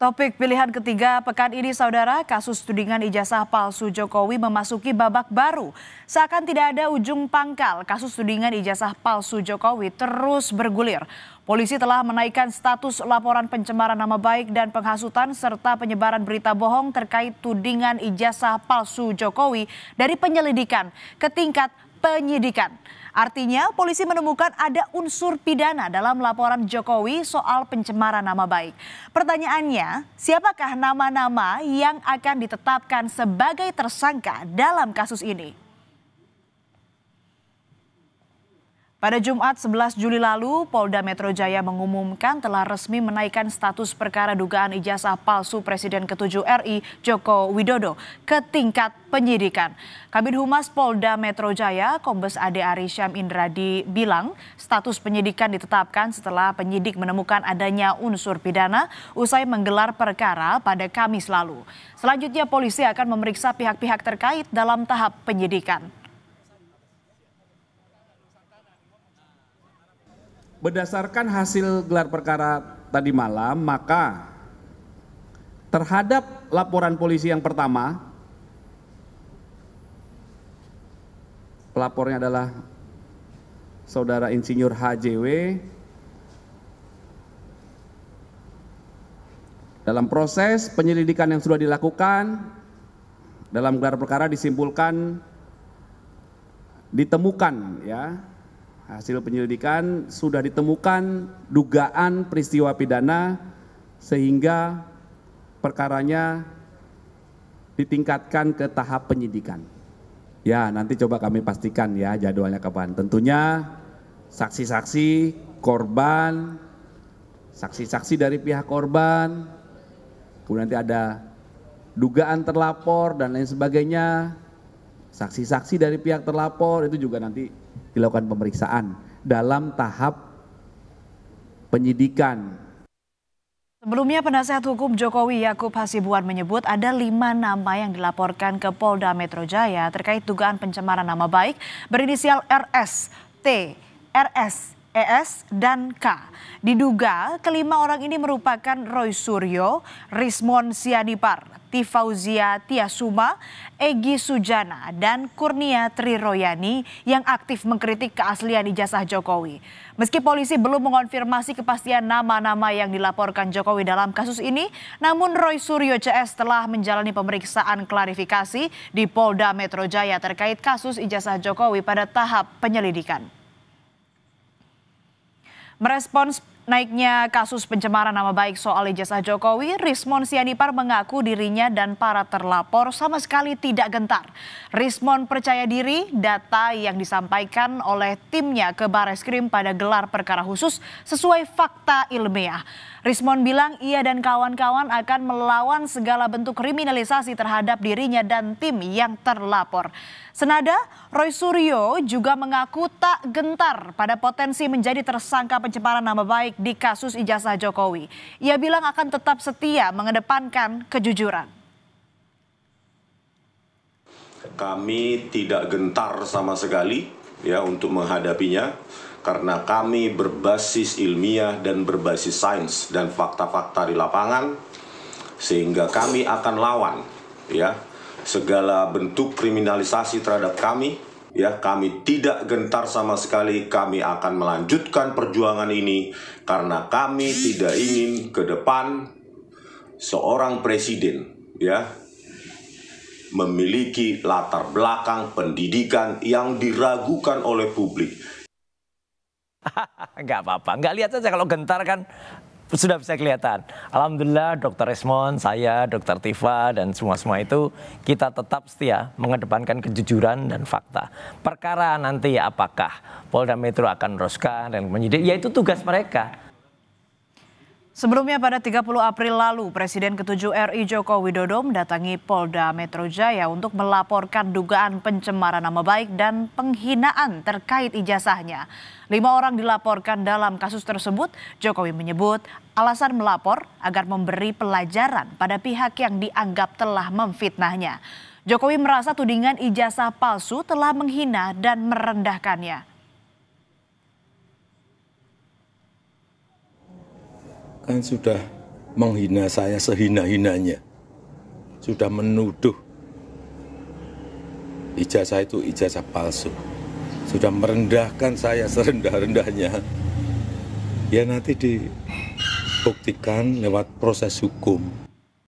Topik pilihan ketiga pekan ini, saudara, kasus tudingan ijazah palsu Jokowi memasuki babak baru. Seakan tidak ada ujung pangkal, kasus tudingan ijazah palsu Jokowi terus bergulir. Polisi telah menaikkan status laporan pencemaran nama baik dan penghasutan serta penyebaran berita bohong terkait tudingan ijazah palsu Jokowi dari penyelidikan ke tingkat penyidikan. Artinya polisi menemukan ada unsur pidana dalam laporan Jokowi soal pencemaran nama baik. Pertanyaannya, siapakah nama-nama yang akan ditetapkan sebagai tersangka dalam kasus ini? Pada Jumat 11 Juli lalu, Polda Metro Jaya mengumumkan telah resmi menaikkan status perkara dugaan ijazah palsu Presiden ke-7 RI Joko Widodo ke tingkat penyidikan. Kabid Humas Polda Metro Jaya, Kombes Ade Arysyam Indradi bilang, status penyidikan ditetapkan setelah penyidik menemukan adanya unsur pidana usai menggelar perkara pada Kamis lalu. Selanjutnya polisi akan memeriksa pihak-pihak terkait dalam tahap penyidikan. Berdasarkan hasil gelar perkara tadi malam, maka terhadap laporan polisi yang pertama, pelapornya adalah Saudara Insinyur HJW. Dalam proses penyelidikan yang sudah dilakukan, dalam gelar perkara disimpulkan, ditemukan ya. Hasil penyelidikan sudah ditemukan dugaan peristiwa pidana sehingga perkaranya ditingkatkan ke tahap penyidikan. Ya, nanti coba kami pastikan ya jadwalnya kapan. Tentunya saksi-saksi korban, saksi-saksi dari pihak korban, kemudian nanti ada dugaan terlapor dan lain sebagainya. Saksi-saksi dari pihak terlapor itu juga nanti dilakukan pemeriksaan dalam tahap penyidikan. Sebelumnya, penasihat hukum Jokowi Yakub Hasibuan menyebut ada 5 nama yang dilaporkan ke Polda Metro Jaya terkait dugaan pencemaran nama baik berinisial RS, T, RS, ES, dan K. Diduga kelima orang ini merupakan Roy Suryo, Rismon Sianipar, Tifauzia Tiasuma, Egy Sujana, dan Kurnia Triroyani yang aktif mengkritik keaslian ijazah Jokowi. Meski polisi belum mengonfirmasi kepastian nama-nama yang dilaporkan Jokowi dalam kasus ini, namun Roy Suryo CS telah menjalani pemeriksaan klarifikasi di Polda Metro Jaya terkait kasus ijazah Jokowi pada tahap penyelidikan. Merespons naiknya kasus pencemaran nama baik soal ijazah Jokowi, Rismon Sianipar mengaku dirinya dan para terlapor sama sekali tidak gentar. Rismon percaya diri data yang disampaikan oleh timnya ke Bareskrim pada gelar perkara khusus sesuai fakta ilmiah. Rismon bilang ia dan kawan-kawan akan melawan segala bentuk kriminalisasi terhadap dirinya dan tim yang terlapor. Senada, Roy Suryo juga mengaku tak gentar pada potensi menjadi tersangka pencemaran nama baik di kasus ijazah Jokowi. Ia bilang akan tetap setia mengedepankan kejujuran. Kami tidak gentar sama sekali ya untuk menghadapinya karena kami berbasis ilmiah dan berbasis sains dan fakta-fakta di lapangan, sehingga kami akan lawan ya segala bentuk kriminalisasi terhadap kami. Ya, kami tidak gentar sama sekali. Kami akan melanjutkan perjuangan ini karena kami tidak ingin ke depan seorang presiden ya memiliki latar belakang pendidikan yang diragukan oleh publik. Enggak apa-apa, enggak lihat saja kalau gentar kan sudah bisa kelihatan. Alhamdulillah Dr. Rismon, saya, Dr. Tifa, dan semua itu kita tetap setia mengedepankan kejujuran dan fakta. Perkara nanti apakah Polda Metro akan meneruskan dan menyidik, ya itu tugas mereka. Sebelumnya pada 30 April lalu, Presiden ke-7 RI Joko Widodo mendatangi Polda Metro Jaya untuk melaporkan dugaan pencemaran nama baik dan penghinaan terkait ijazahnya. 5 orang dilaporkan dalam kasus tersebut. Jokowi menyebut alasan melapor agar memberi pelajaran pada pihak yang dianggap telah memfitnahnya. Jokowi merasa tudingan ijazah palsu telah menghina dan merendahkannya. Kan sudah menghina saya sehina-hinanya, sudah menuduh ijazah itu ijazah palsu, sudah merendahkan saya serendah-rendahnya, ya nanti dibuktikan lewat proses hukum.